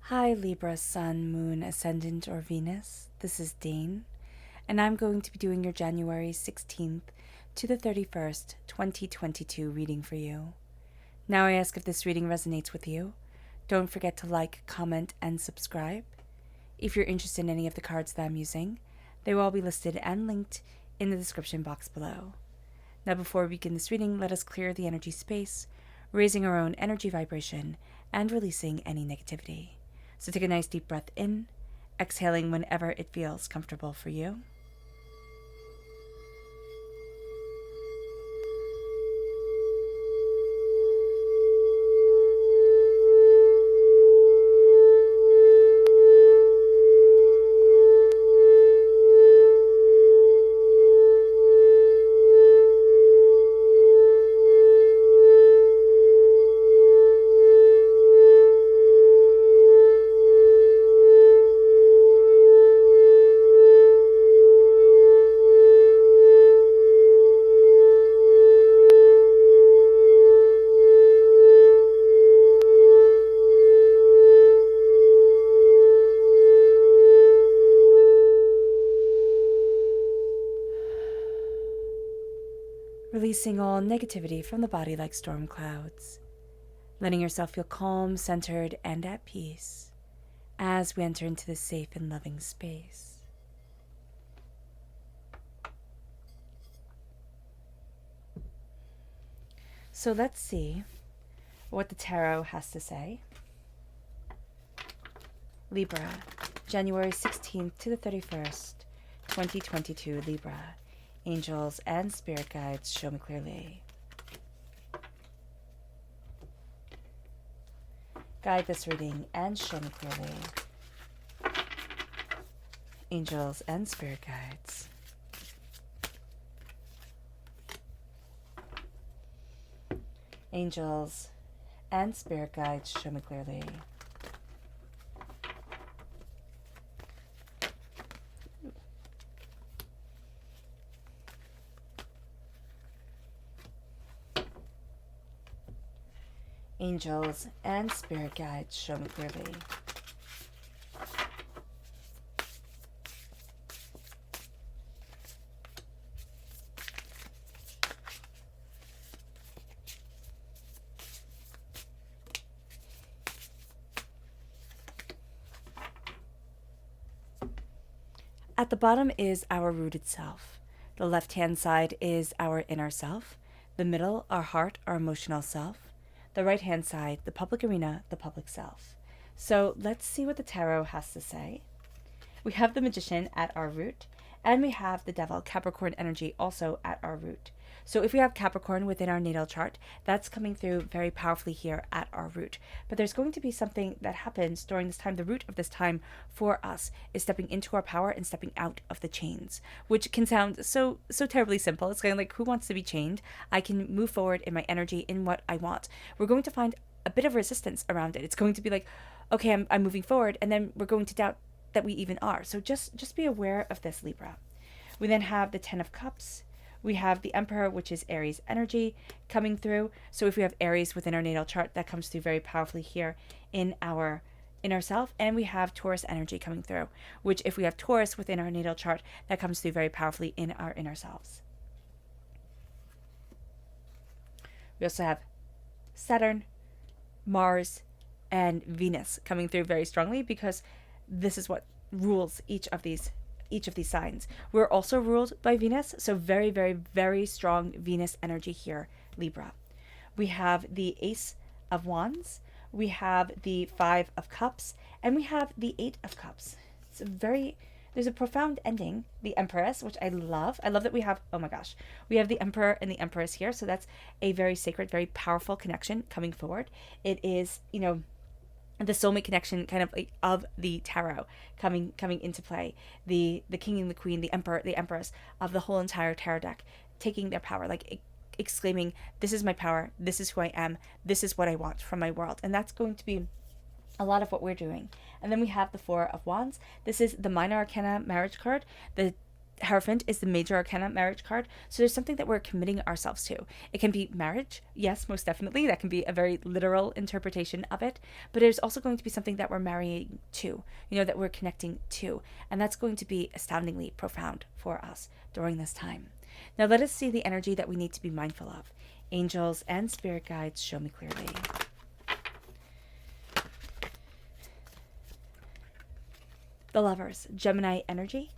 Hi Libra, Sun, Moon, Ascendant, or Venus. This is Dane, and I'm going to be doing your January 16th to the 31st, 2022 reading for you. Now I ask if this reading resonates with you. Don't forget to like, comment, and subscribe. If you're interested in any of the cards that I'm using, they will all be listed and linked in the description box below. Now before we begin this reading, let us clear the energy space, raising our own energy vibration and releasing any negativity. So take a nice deep breath in, exhaling whenever it feels comfortable for you. Releasing all negativity from the body like storm clouds. Letting yourself feel calm, centered, and at peace as we enter into this safe and loving space. So let's see what the tarot has to say. Libra, January 16th to the 31st, 2022, Libra. Angels and spirit guides, show me clearly. Guide this reading and show me clearly. Angels and spirit guides. Angels and spirit guides, show me clearly. Angels and spirit guides, show me clearly. At the bottom is our rooted self. The left-hand side is our inner self. The middle, our heart, our emotional self. The right-hand side, the public arena, the public self. So let's see what the tarot has to say. We have the Magician at our root, and we have the Devil, Capricorn energy, also at our root. So if we have Capricorn within our natal chart, that's coming through very powerfully here at our root. But there's going to be something that happens during this time. The root of this time for us is stepping into our power and stepping out of the chains, which can sound so terribly simple. It's kind of like, who wants to be chained? I can move forward in my energy, in what I want. We're going to find a bit of resistance around it. It's going to be like, okay, I'm moving forward, and then we're going to doubt that we even are. So just be aware of this, Libra. We then have the Ten of Cups. We have the Emperor, which is Aries energy coming through. So if we have Aries within our natal chart, that comes through very powerfully here in our inner self. And we have Taurus energy coming through, which if we have Taurus within our natal chart, that comes through very powerfully in our inner selves. We also have Saturn, Mars, and Venus coming through very strongly, because this is what rules each of these signs. We're also ruled by Venus, so very, very, very strong Venus energy here, Libra. We have the Ace of Wands, we have the Five of Cups, and we have the Eight of Cups. There's a profound ending, the Empress, which I love. I love that we have, oh my gosh, we have the Emperor and the Empress here, so that's a very sacred, very powerful connection coming forward. It is, the soulmate connection kind of like of the tarot coming into play. The king and the queen, the emperor, the empress of the whole entire tarot deck taking their power, like exclaiming, this is my power, this is who I am, this is what I want from my world. And that's going to be a lot of what we're doing. And then we have the Four of Wands. This is the minor arcana marriage card. The Hierophant is the major arcana marriage card. So there's something that we're committing ourselves to. It can be marriage. Yes, most definitely. That can be a very literal interpretation of it. But there's also going to be something that we're marrying to, that we're connecting to. And that's going to be astoundingly profound for us during this time. Now let us see the energy that we need to be mindful of. Angels and spirit guides, show me clearly. The Lovers, Gemini energy.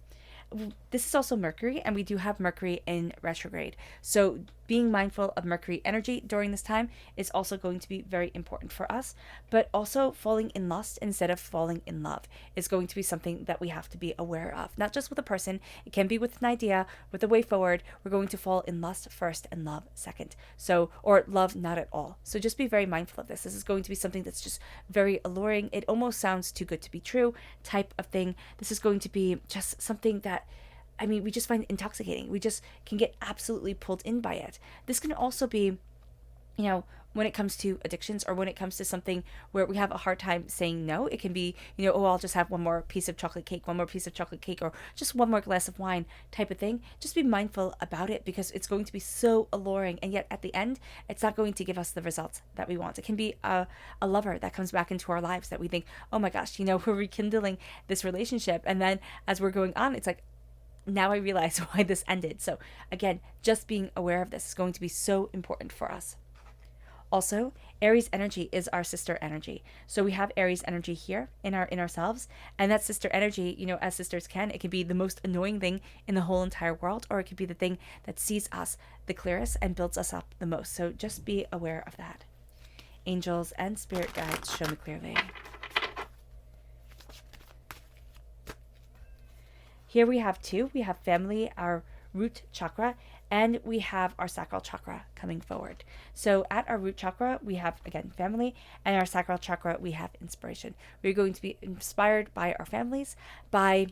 This is also Mercury, and we do have Mercury in retrograde. So being mindful of Mercury energy during this time is also going to be very important for us. But also falling in lust instead of falling in love is going to be something that we have to be aware of. Not just with a person, it can be with an idea, with a way forward. We're going to fall in lust first and love second. So, or love not at all. So just be very mindful of this. This is going to be something that's just very alluring. It almost sounds too good to be true type of thing. This is going to be just something that we just find intoxicating. We just can get absolutely pulled in by it. This can also be, when it comes to addictions or when it comes to something where we have a hard time saying no. It can be, I'll just have one more piece of chocolate cake, or just one more glass of wine type of thing. Just be mindful about it because it's going to be so alluring. And yet at the end, it's not going to give us the results that we want. It can be a lover that comes back into our lives that we think, oh my gosh, we're rekindling this relationship. And then as we're going on, it's like, now I realize why this ended. So again, just being aware of this is going to be so important for us. Also, Aries energy is our sister energy. So we have Aries energy here in our inner selves, and that sister energy, as sisters it can be the most annoying thing in the whole entire world, or it could be the thing that sees us the clearest and builds us up the most. So just be aware of that. Angels and spirit guides, show me clearly. Here we have two. We have family, our root chakra, and we have our sacral chakra coming forward. So at our root chakra, we have, again, family, and our sacral chakra, we have inspiration. We're going to be inspired by our families, by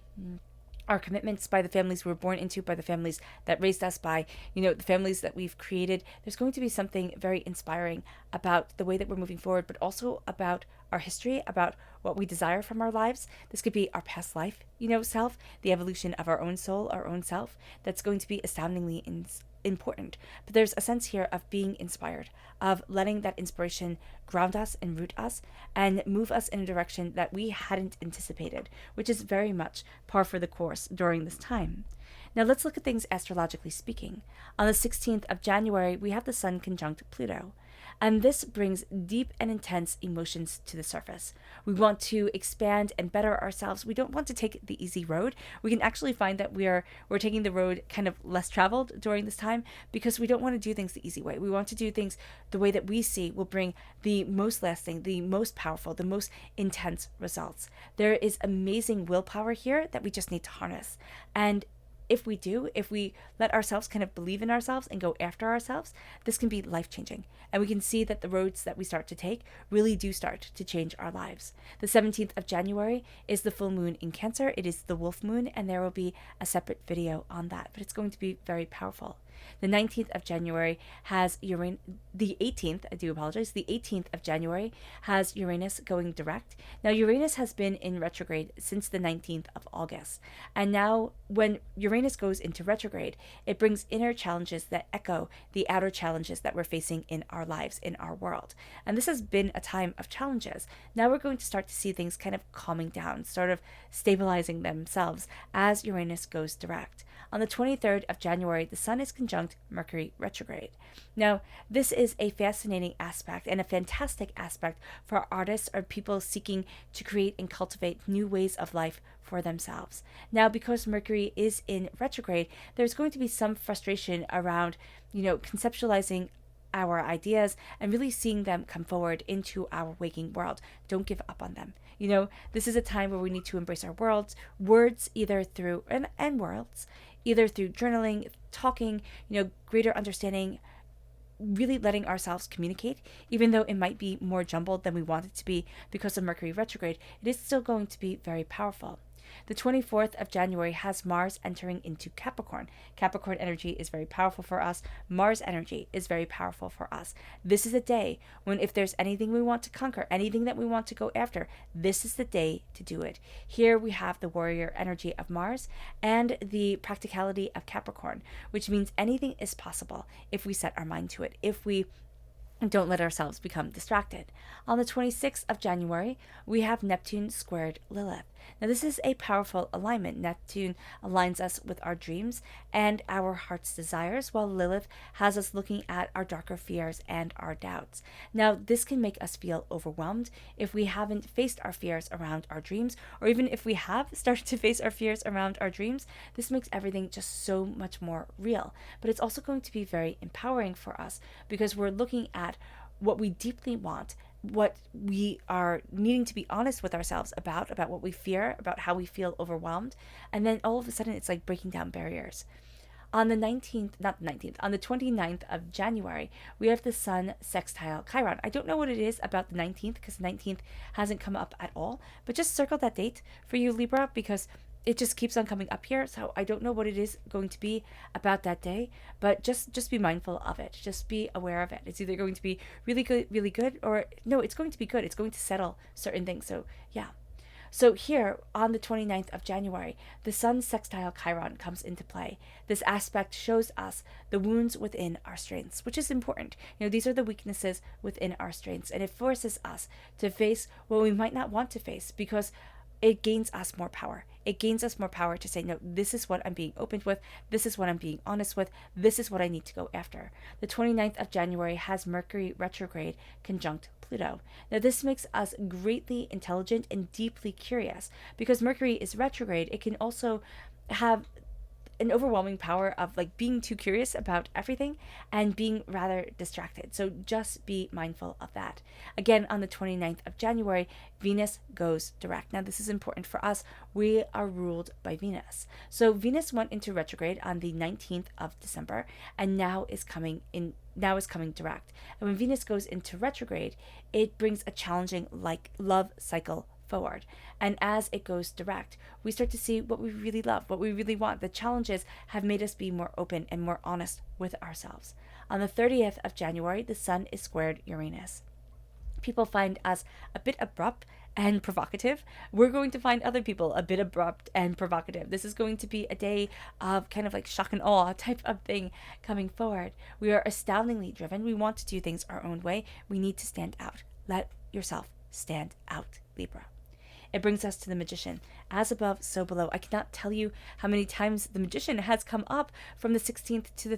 our commitments, by the families we were born into, by the families that raised us, by, the families that we've created. There's going to be something very inspiring about the way that we're moving forward, but also about our history, about what we desire from our lives. This could be our past life, self, the evolution of our own soul, our own self. That's going to be astoundingly important. But there's a sense here of being inspired, of letting that inspiration ground us and root us and move us in a direction that we hadn't anticipated, which is very much par for the course during this time. Now let's look at things astrologically speaking. On the 16th of January, we have the Sun conjunct Pluto. And this brings deep and intense emotions to the surface. We want to expand and better ourselves. We don't want to take the easy road. We can actually find that we're taking the road kind of less traveled during this time because we don't want to do things the easy way. We want to do things the way that we see will bring the most lasting, the most powerful, the most intense results. There is amazing willpower here that we just need to harness. And if we let ourselves kind of believe in ourselves and go after ourselves, this can be life-changing. And we can see that the roads that we start to take really do start to change our lives. The 17th of January is the full moon in Cancer. It is the wolf moon, and there will be a separate video on that, but it's going to be very powerful. The 19th of January has the 18th of January has Uranus going direct. Now, Uranus has been in retrograde since the 19th of August. And now when Uranus goes into retrograde, it brings inner challenges that echo the outer challenges that we're facing in our lives, in our world. And this has been a time of challenges. Now we're going to start to see things kind of calming down, sort of stabilizing themselves as Uranus goes direct. On the 23rd of January, the Sun is conjunct Mercury retrograde. Now, this is a fascinating aspect and a fantastic aspect for artists or people seeking to create and cultivate new ways of life for themselves. Now, because Mercury is in retrograde, there's going to be some frustration around, conceptualizing our ideas and really seeing them come forward into our waking world. Don't give up on them. This is a time where we need to embrace our words either through, and worlds, either through journaling, talking, greater understanding, really letting ourselves communicate, even though it might be more jumbled than we want it to be because of Mercury retrograde, it is still going to be very powerful. The 24th of January has Mars entering into Capricorn. Capricorn energy is very powerful for us. Mars energy is very powerful for us. This is a day when if there's anything we want to conquer, anything that we want to go after, this is the day to do it. Here we have the warrior energy of Mars and the practicality of Capricorn, which means anything is possible if we set our mind to it, if we don't let ourselves become distracted. On the 26th of January, we have Neptune squared Lilith. Now, this is a powerful alignment. Neptune aligns us with our dreams and our heart's desires, while Lilith has us looking at our darker fears and our doubts. Now, this can make us feel overwhelmed if we haven't faced our fears around our dreams, or even if we have started to face our fears around our dreams. This makes everything just so much more real. But it's also going to be very empowering for us because we're looking at what we deeply want, what we are needing to be honest with ourselves about what we fear, about how we feel overwhelmed. And then all of a sudden it's like breaking down barriers. On the 29th of January, we have the Sun sextile Chiron. I don't know what it is about the 19th because the 19th hasn't come up at all, but just circle that date for you, Libra, because it just keeps on coming up here. So I don't know what it is going to be about that day, but just be mindful of it. Just be aware of it. It's either going to be really good, or no, it's going to be good. It's going to settle certain things. So yeah. So here on the 29th of January, the Sun sextile Chiron comes into play. This aspect shows us the wounds within our strengths, which is important. These are the weaknesses within our strengths, and it forces us to face what we might not want to face because it gains us more power. It gains us more power to say, no, this is what I'm being open with. This is what I'm being honest with. This is what I need to go after. The 29th of January has Mercury retrograde conjunct Pluto. Now, this makes us greatly intelligent and deeply curious. Because Mercury is retrograde, it can also have an overwhelming power of like being too curious about everything and being rather distracted. So just be mindful of that. Again, on the 29th of January, Venus goes direct. Now, this is important for us. We are ruled by Venus. So Venus went into retrograde on the 19th of December and now is coming direct. And when Venus goes into retrograde, it brings a challenging love cycle forward. And as it goes direct, we start to see what we really love, what we really want. The challenges have made us be more open and more honest with ourselves. On the 30th of January, the Sun is squared Uranus. People find us a bit abrupt and provocative. We're going to find other people a bit abrupt and provocative. This is going to be a day of kind of like shock and awe type of thing coming forward. We are astoundingly driven. We want to do things our own way. We need to stand out. Let yourself stand out, Libra. It brings us to the Magician. As above, so below. I cannot tell you how many times the Magician has come up from the 16th to the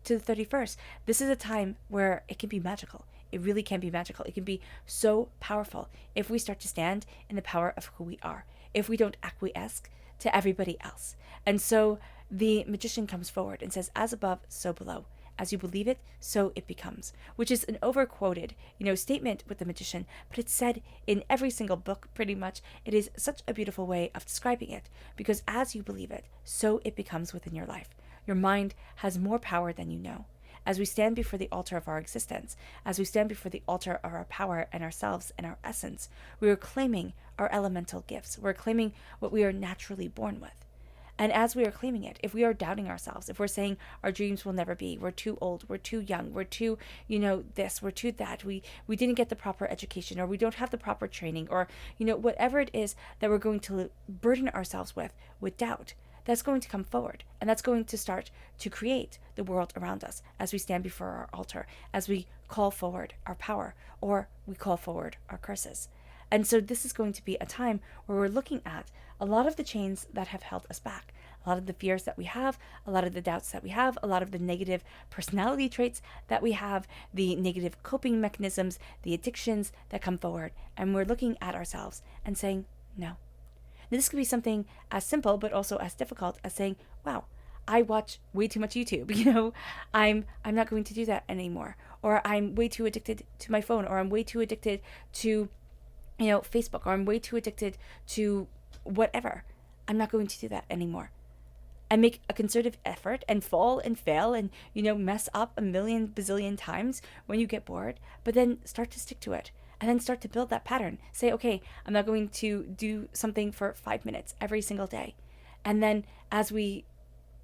31st. This is a time where it can be magical. It really can be magical. It can be so powerful if we start to stand in the power of who we are, if we don't acquiesce to everybody else. And so the Magician comes forward and says, as above, so below. As you believe it, so it becomes, which is an overquoted, statement with the Magician, but it's said in every single book pretty much. It is such a beautiful way of describing it, because as you believe it, so it becomes within your life. Your mind has more power than you know. As we stand before the altar of our existence, as we stand before the altar of our power and ourselves and our essence, we are claiming our elemental gifts. We're claiming what we are naturally born with. And as we are claiming it, if we are doubting ourselves, if we're saying our dreams will never be, we're too old, we're too young, we're too, this, we're too that, we didn't get the proper education, or we don't have the proper training, or, whatever it is that we're going to burden ourselves with doubt, that's going to come forward. And that's going to start to create the world around us as we stand before our altar, as we call forward our power, or we call forward our curses. And so this is going to be a time where we're looking at a lot of the chains that have held us back, a lot of the fears that we have, a lot of the doubts that we have, a lot of the negative personality traits that we have, the negative coping mechanisms, the addictions that come forward. And we're looking at ourselves and saying, no. Now, this could be something as simple, but also as difficult as saying, wow, I watch way too much YouTube. I'm not going to do that anymore. Or I'm way too addicted to my phone, or I'm way too addicted to Facebook, or I'm way too addicted to whatever. I'm not going to do that anymore. And make a concerted effort and fall and fail and, mess up a million bazillion times when you get bored, but then start to stick to it and then start to build that pattern. Say, okay, I'm not going to do something for 5 minutes every single day. And then as we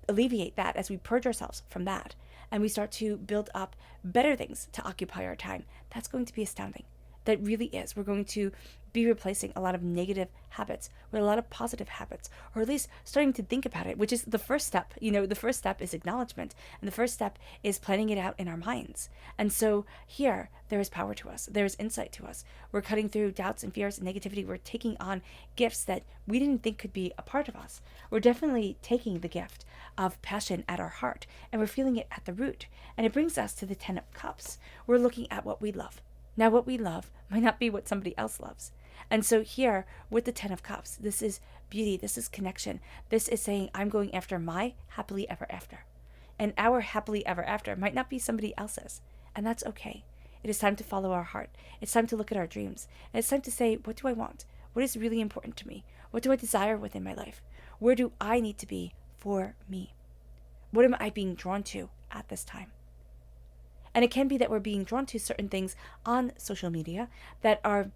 alleviate that, as we purge ourselves from that, and we start to build up better things to occupy our time, that's going to be astounding. That really is. We're going to be replacing a lot of negative habits with a lot of positive habits, or at least starting to think about it, which is the first step. The first step is acknowledgement, and the first step is planning it out in our minds. And so here, there is power to us. There is insight to us. We're cutting through doubts and fears and negativity. We're taking on gifts that we didn't think could be a part of us. We're definitely taking the gift of passion at our heart, and we're feeling it at the root. And it brings us to the 10 of Cups. We're looking at what we love. Now, what we love might not be what somebody else loves. And so here, with the 10 of Cups, this is beauty, this is connection. This is saying, I'm going after my happily ever after. And our happily ever after might not be somebody else's. And that's okay. It is time to follow our heart. It's time to look at our dreams. And it's time to say, what do I want? What is really important to me? What do I desire within my life? Where do I need to be for me? What am I being drawn to at this time? And it can be that we're being drawn to certain things on social media that are,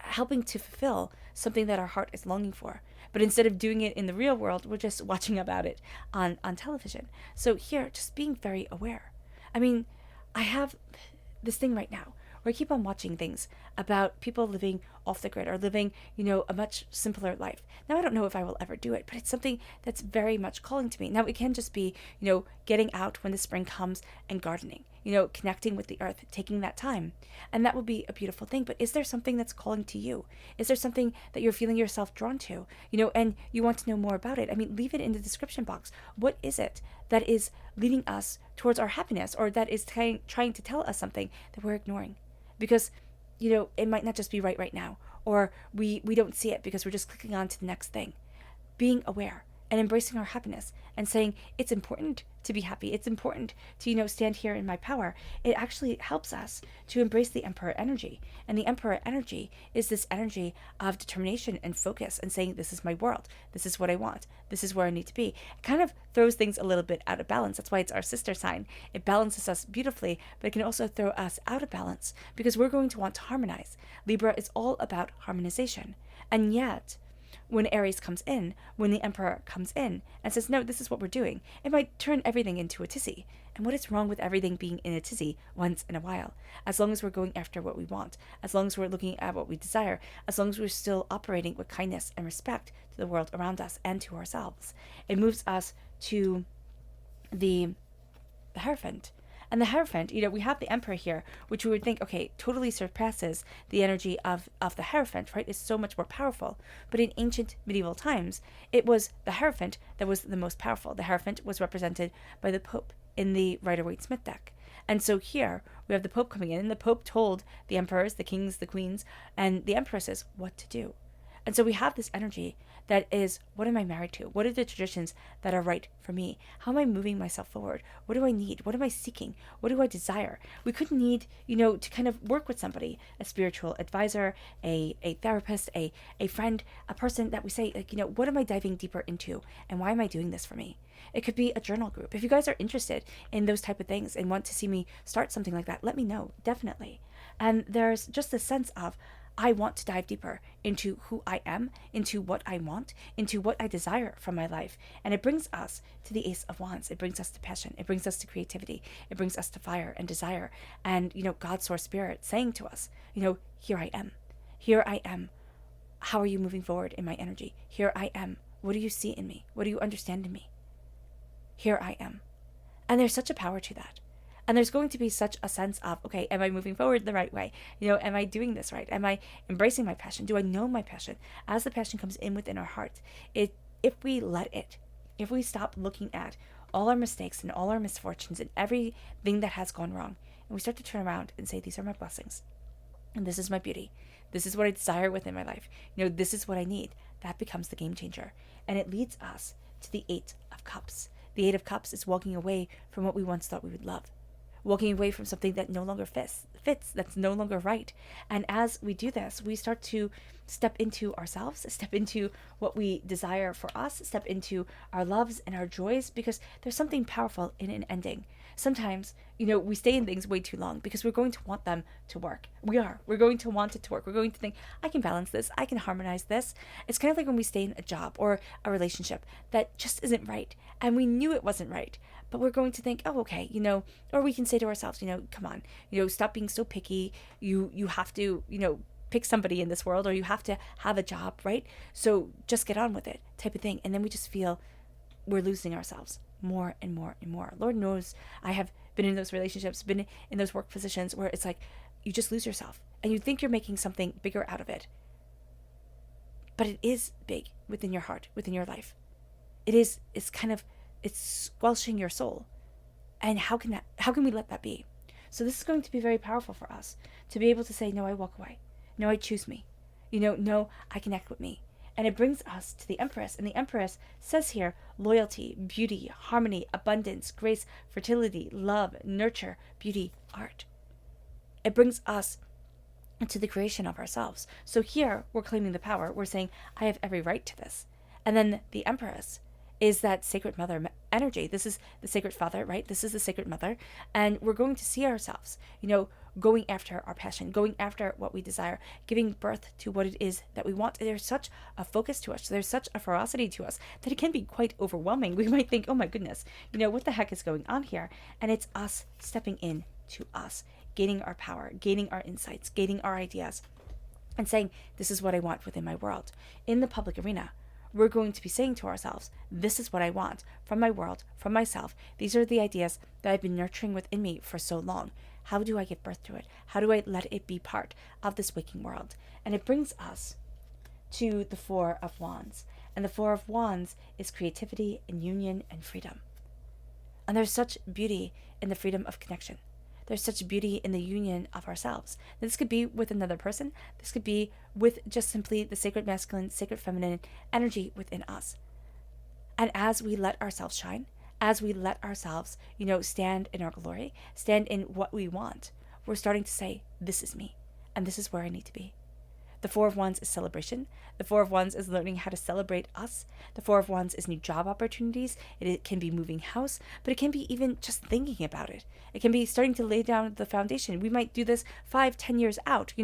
helping to fulfill something that our heart is longing for. But instead of doing it in the real world, we're just watching about it on television. So here, just being very aware. I mean, I have this thing right now where I keep on watching things about people living off the grid or living, a much simpler life. Now, I don't know if I will ever do it, but it's something that's very much calling to me. Now, it can just be, getting out when the spring comes and gardening, connecting with the earth, taking that time. And that will be a beautiful thing. But is there something that's calling to you? Is there something that you're feeling yourself drawn to, and you want to know more about it? I mean, leave it in the description box. What is it that is leading us towards our happiness, or that is trying to tell us something that we're ignoring? Because, it might not just be right now, or we don't see it because we're just clicking on to the next thing. Being aware and embracing our happiness and saying it's important to be happy. It's important to, stand here in my power. It actually helps us to embrace the Emperor energy. And the Emperor energy is this energy of determination and focus and saying, this is my world. This is what I want. This is where I need to be. It kind of throws things a little bit out of balance. That's why it's our sister sign. It balances us beautifully, but it can also throw us out of balance because we're going to want to harmonize. Libra is all about harmonization. And yet, when Aries comes in, when the Emperor comes in and says, no, this is what we're doing, it might turn everything into a tizzy. And what is wrong with everything being in a tizzy once in a while? As long as we're going after what we want, as long as we're looking at what we desire, as long as we're still operating with kindness and respect to the world around us and to ourselves, it moves us to the Hierophant. And the Hierophant, we have the Emperor here, which we would think, okay, totally surpasses the energy of the Hierophant, right? It's so much more powerful. But in ancient medieval times, it was the Hierophant that was the most powerful. The Hierophant was represented by the Pope in the Rider-Waite-Smith deck. And so here, we have the Pope coming in, and the Pope told the emperors, the kings, the queens, and the empresses what to do. And so we have this energy that is, what am I married to? What are the traditions that are right for me? How am I moving myself forward? What do I need? What am I seeking? What do I desire? We could need, to kind of work with somebody, a spiritual advisor, a therapist, a friend, a person that we say, like, what am I diving deeper into? And why am I doing this for me? It could be a journal group. If you guys are interested in those type of things and want to see me start something like that, let me know, definitely. And there's just a sense of, I want to dive deeper into who I am, into what I want, into what I desire from my life. And it brings us to the Ace of Wands. It brings us to passion. It brings us to creativity. It brings us to fire and desire. And, God's source spirit saying to us, here I am. Here I am. How are you moving forward in my energy? Here I am. What do you see in me? What do you understand in me? Here I am. And there's such a power to that. And there's going to be such a sense of, okay, am I moving forward the right way? Am I doing this right? Am I embracing my passion? Do I know my passion? As the passion comes in within our heart, if we let it, if we stop looking at all our mistakes and all our misfortunes and everything that has gone wrong, and we start to turn around and say, these are my blessings, and this is my beauty. This is what I desire within my life. This is what I need. That becomes the game changer. And it leads us to the 8 of Cups. The 8 of Cups is walking away from what we once thought we would love. Walking away from something that no longer fits, that's no longer right. And as we do this, we start to step into ourselves, step into what we desire for us, step into our loves and our joys, because there's something powerful in an ending. Sometimes, we stay in things way too long because we're going to want them to work. We're going to want it to work. We're going to think, I can balance this. I can harmonize this. It's kind of like when we stay in a job or a relationship that just isn't right. And we knew it wasn't right. But we're going to think, oh, okay, or we can say to ourselves, come on, stop being so picky. You have to, pick somebody in this world, or you have to have a job, right? So just get on with it, type of thing. And then we just feel we're losing ourselves more and more and more. Lord knows I have been in those relationships, been in those work positions where it's like you just lose yourself and you think you're making something bigger out of it. But it is big within your heart, within your life. It's squelching your soul. And how can we let that be? So this is going to be very powerful for us to be able to say, no, I walk away. No, I choose me. No, I connect with me. And it brings us to the Empress. And the Empress says here, loyalty, beauty, harmony, abundance, grace, fertility, love, nurture, beauty, art. It brings us to the creation of ourselves. So here we're claiming the power. We're saying, I have every right to this. And then the Empress is that sacred mother energy. This is the sacred father, right? This is the sacred mother. And we're going to see ourselves, going after our passion, going after what we desire, giving birth to what it is that we want. There's such a focus to us. There's such a ferocity to us that it can be quite overwhelming. We might think, oh my goodness, what the heck is going on here? And it's us stepping in to us, gaining our power, gaining our insights, gaining our ideas, and saying, this is what I want within my world. In the public arena, we're going to be saying to ourselves, this is what I want from my world, from myself. These are the ideas that I've been nurturing within me for so long. How do I give birth to it? How do I let it be part of this waking world? And it brings us to the Four of Wands. And the Four of Wands is creativity and union and freedom. And there's such beauty in the freedom of connection. There's such beauty in the union of ourselves. This could be with another person. This could be with just simply the sacred masculine, sacred feminine energy within us. And as we let ourselves shine, as we let ourselves, stand in our glory, stand in what we want, we're starting to say, this is me, and this is where I need to be. The Four of Wands is celebration. The Four of Wands is learning how to celebrate us. The Four of Wands is new job opportunities. It can be moving house, but it can be even just thinking about it. It can be starting to lay down the foundation. We might do this 5-10 years out,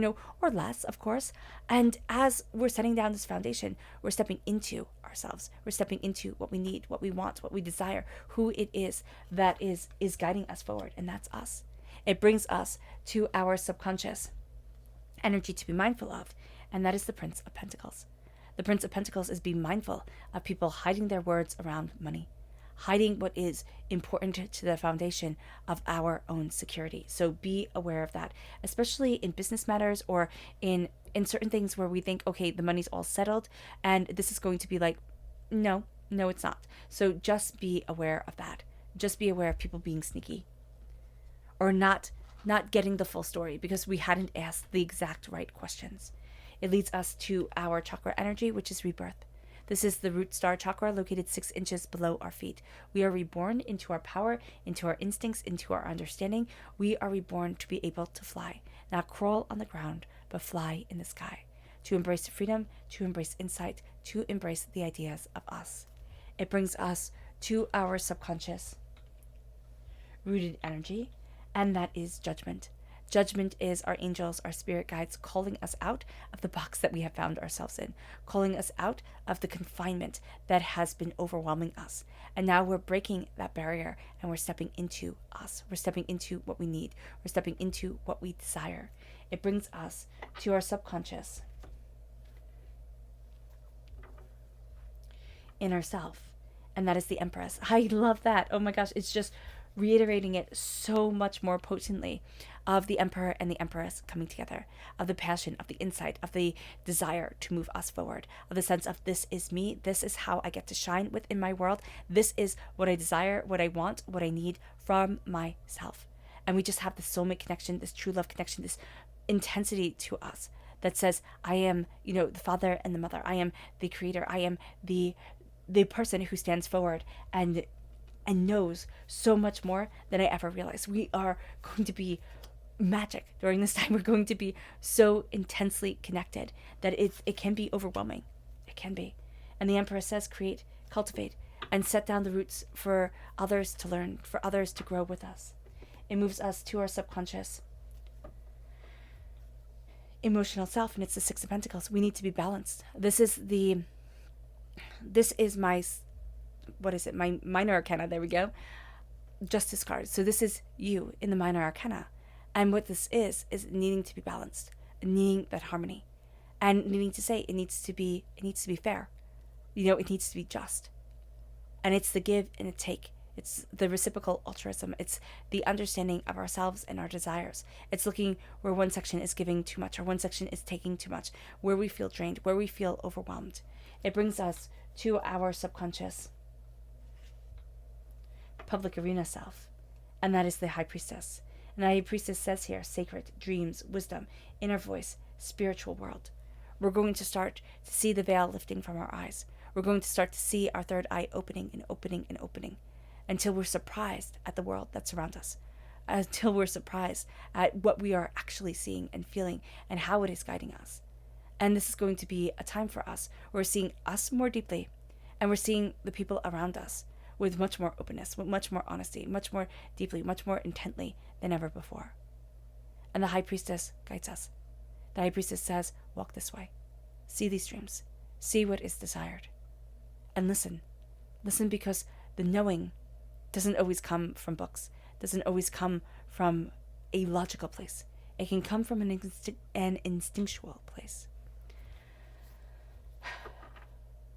or less, of course. And as we're setting down this foundation, we're stepping into ourselves. We're stepping into what we need, what we want, what we desire, who it is that is guiding us forward, and that's us. It brings us to our subconscious energy to be mindful of, and that is the Prince of Pentacles. The Prince of Pentacles is being mindful of people hiding their words around money, hiding what is important to the foundation of our own security. So be aware of that, especially in business matters or in certain things where we think, okay, the money's all settled, and this is going to be like, no, it's not. So just be aware of that. Just be aware of people being sneaky or not getting the full story because we hadn't asked the exact right questions. It leads us to our chakra energy, which is rebirth. This is the root star chakra located 6 inches below our feet. We are reborn into our power, into our instincts, into our understanding. We are reborn to be able to fly, not crawl on the ground, but fly in the sky, to embrace freedom, to embrace insight, to embrace the ideas of us. It brings us to our subconscious rooted energy, and that is judgment. Judgment is our angels, our spirit guides, calling us out of the box that we have found ourselves in, calling us out of the confinement that has been overwhelming us. And now we're breaking that barrier and we're stepping into us. We're stepping into what we need. We're stepping into what we desire. It brings us to our subconscious inner self, and that is the Empress. I love that. Oh my gosh, it's just reiterating it so much more potently of the Emperor and the Empress coming together, of the passion, of the insight, of the desire to move us forward, of the sense of this is me, this is how I get to shine within my world, this is what I desire, what I want, what I need from myself. And we just have this soulmate connection, this true love connection, this intensity to us that says, I am, the father and the mother, I am the creator, I am the person who stands forward and knows so much more than I ever realized. We are going to be magic during this time. We're going to be so intensely connected that it can be overwhelming. It can be. And the Emperor says, create, cultivate, and set down the roots for others to learn, for others to grow with us. It moves us to our subconscious emotional self, and it's the Six of Pentacles. We need to be balanced. This is my, what is it? My minor arcana. There we go. Justice card. So this is you in the minor arcana. And what this is needing to be balanced, needing that harmony, and needing to say it needs to be fair. It needs to be just. And it's the give and the take. It's the reciprocal altruism. It's the understanding of ourselves and our desires. It's looking where one section is giving too much or one section is taking too much, where we feel drained, where we feel overwhelmed. It brings us to our subconscious public arena self, and that is the High Priestess. And the High Priestess says here, sacred, dreams, wisdom, inner voice, spiritual world. We're going to start to see the veil lifting from our eyes. We're going to start to see our third eye opening and opening and opening, until we're surprised at the world that's around us, until we're surprised at what we are actually seeing and feeling and how it is guiding us. And this is going to be a time for us. We're seeing us more deeply, and we're seeing the people around us with much more openness, with much more honesty, much more deeply, much more intently than ever before. And the High Priestess guides us. The High Priestess says, walk this way. See these dreams. See what is desired. And listen. Listen, because the knowing doesn't always come from books, doesn't always come from a logical place. It can come from an instinctual place.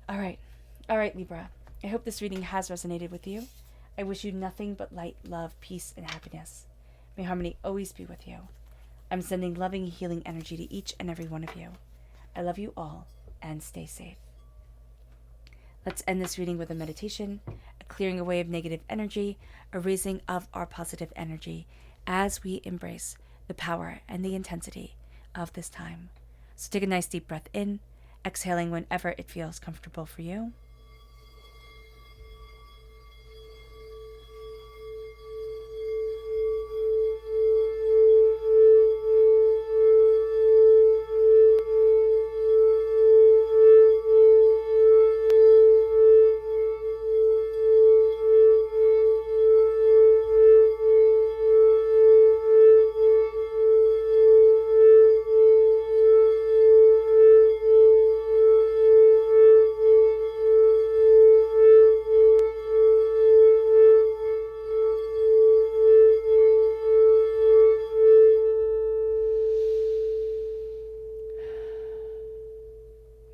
All right, Libra. I hope this reading has resonated with you. I wish you nothing but light, love, peace, and happiness. May harmony always be with you. I'm sending loving, healing energy to each and every one of you. I love you all, and stay safe. Let's end this reading with a meditation, a clearing away of negative energy, a raising of our positive energy as we embrace the power and the intensity of this time. So take a nice deep breath in, exhaling whenever it feels comfortable for you.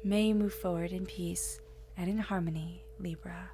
May you move forward in peace and in harmony, Libra.